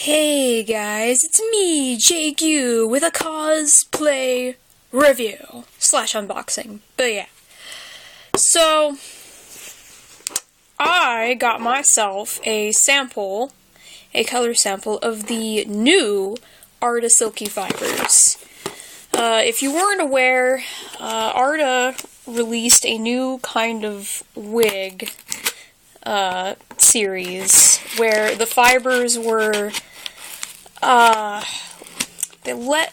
Hey guys, it's me, JQ, with a cosplay review slash unboxing. But yeah. So, I got myself a sample, a color sample of the new Arda Silky fibers. If you weren't aware, Arda released a new kind of wig series where the fibers were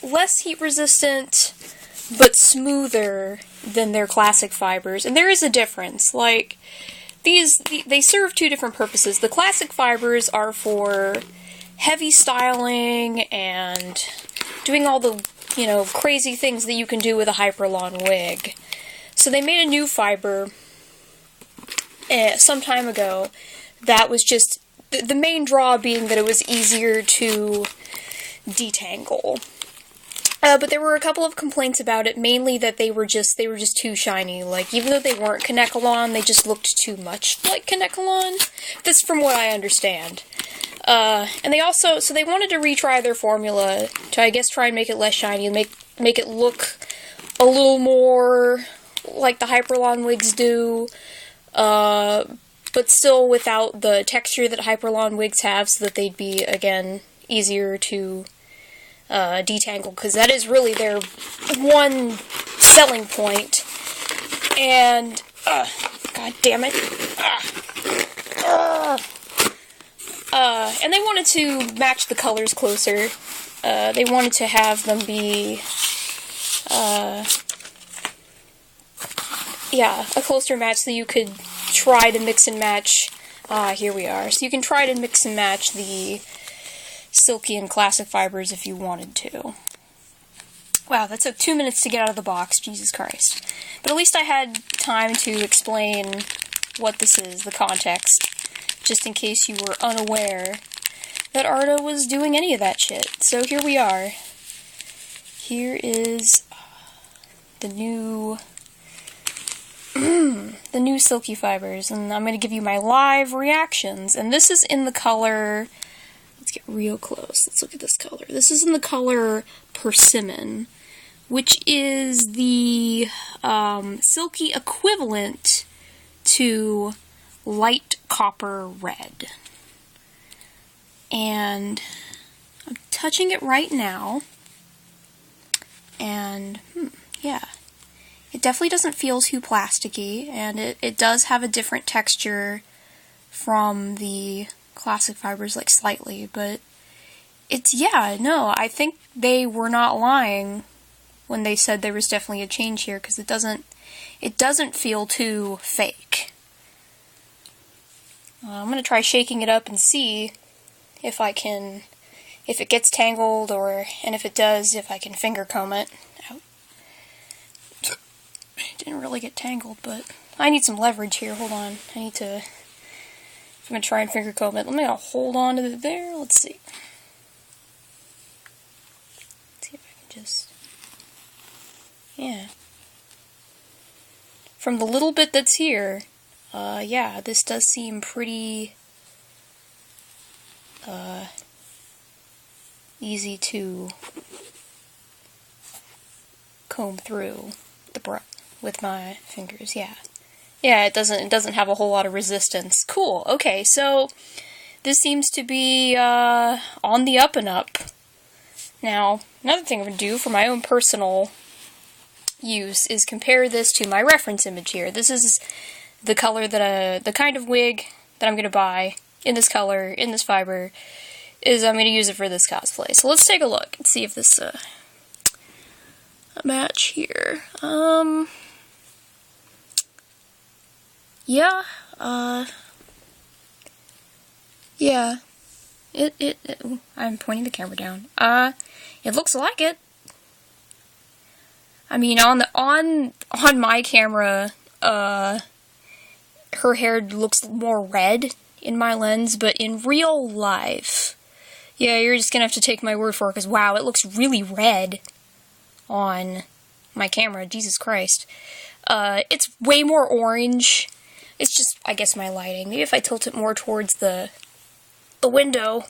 less heat resistant but smoother than their classic fibers. And there is a difference. Like, they serve two different purposes. The classic fibers are for heavy styling and doing all the, crazy things that you can do with a hyper-long wig. So they made a new fiber some time ago that was just the main draw being that it was easier to detangle. But there were a couple of complaints about it, mainly that they were just too shiny. Like, even though they weren't Kanekalon, they just looked too much like Kanekalon. That's from what I understand. And they wanted to retry their formula to, I guess, try and make it less shiny and make it look a little more like the Hyperlon wigs do. But still without the texture that Hyperlon wigs have, so that they'd be, again, easier to detangle, because that is really their one selling point. And, god damn it. And they wanted to match the colors closer. They wanted to have them be, a closer match so you could try to mix and match. Here we are. So you can try to mix and match the Silky and classic fibers if you wanted to. Wow, that took 2 minutes to get out of the box. Jesus Christ. But at least I had time to explain what this is, the context, just in case you were unaware that Arda was doing any of that shit. So here we are. Here is the new Silky fibers, and I'm going to give you my live reactions. And this is in the color, let's get real close, let's look at this color. This is in the color Persimmon, which is the Silky equivalent to light copper red. And I'm touching it right now, and yeah. It definitely doesn't feel too plasticky, and it does have a different texture from the classic fibers, like slightly, but I think they were not lying when they said there was definitely a change here, because it doesn't feel too fake. I'm gonna try shaking it up and see if it gets tangled, and if it does, if I can finger comb it. Didn't really get tangled, but I need some leverage here. Hold on. I'm going to try and finger comb it. I'm going to hold on to it there. Let's see. Let's see if I can just... Yeah. From the little bit that's here, this does seem pretty easy to comb through the brush with my fingers. Yeah, it doesn't have a whole lot of resistance. Cool. Okay, so this seems to be on the up and up. Now, another thing I'm going to do for my own personal use is compare this to my reference image here. This is the color that the kind of wig that I'm going to buy in this color, in this fiber, is I'm going to use it for this cosplay. So let's take a look and see if this a match here. I'm pointing the camera down. It looks like it. I mean, on my camera, her hair looks more red in my lens, but in real life, yeah, you're just gonna have to take my word for it, because wow, it looks really red on my camera. Jesus Christ. It's way more orange. It's just, I guess, my lighting. Maybe if I tilt it more towards the window,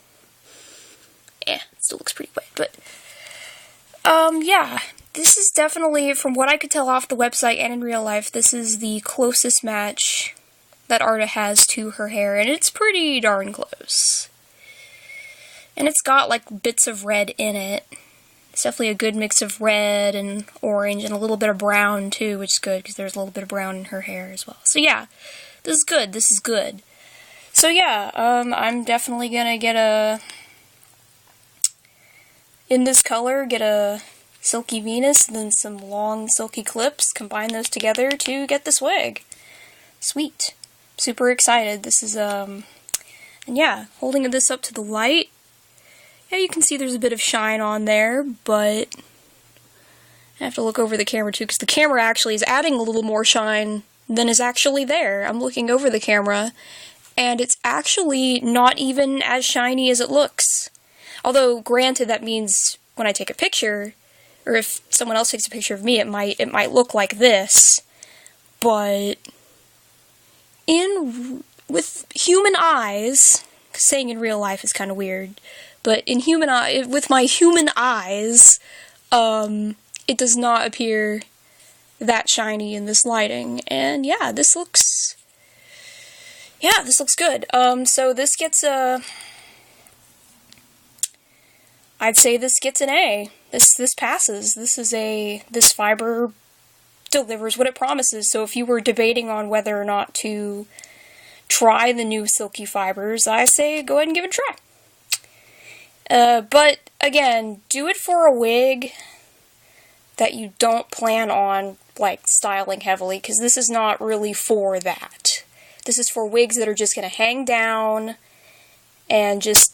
still looks pretty wet, but, yeah. This is definitely, from what I could tell off the website and in real life, this is the closest match that Arda has to her hair, and it's pretty darn close. And it's got, like, bits of red in it. It's definitely a good mix of red and orange and a little bit of brown, too, which is good, because there's a little bit of brown in her hair as well. So, yeah, this is good. This is good. So, yeah, I'm definitely gonna get in this color, get a Silky Venus, and then some long silky clips, combine those together to get this wig. Sweet. Super excited. This is, and yeah, holding this up to the light, yeah, you can see there's a bit of shine on there, but I have to look over the camera too, because the camera actually is adding a little more shine than is actually there. I'm looking over the camera, and it's actually not even as shiny as it looks. Although, granted, that means when I take a picture, or if someone else takes a picture of me, it might look like this, but with human eyes, 'cause saying in real life is kind of weird, but with my human eyes, it does not appear that shiny in this lighting, and yeah, this looks good. So this gets I'd say this gets an A. This passes. This fiber delivers what it promises. So if you were debating on whether or not to try the new Silky fibers, I say go ahead and give it a try. But again, do it for a wig that you don't plan on, like, styling heavily, because this is not really for that. This is for wigs that are just going to hang down and just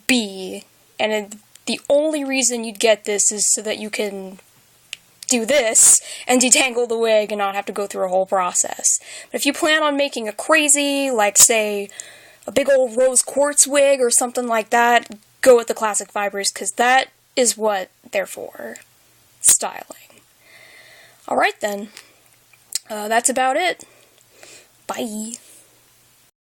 be. And the only reason you'd get this is so that you can do this and detangle the wig and not have to go through a whole process. But if you plan on making a crazy, like, say, a big old rose quartz wig or something like that, go with the classic fibers, because that is what they're for. Styling. Alright then. That's about it. Bye.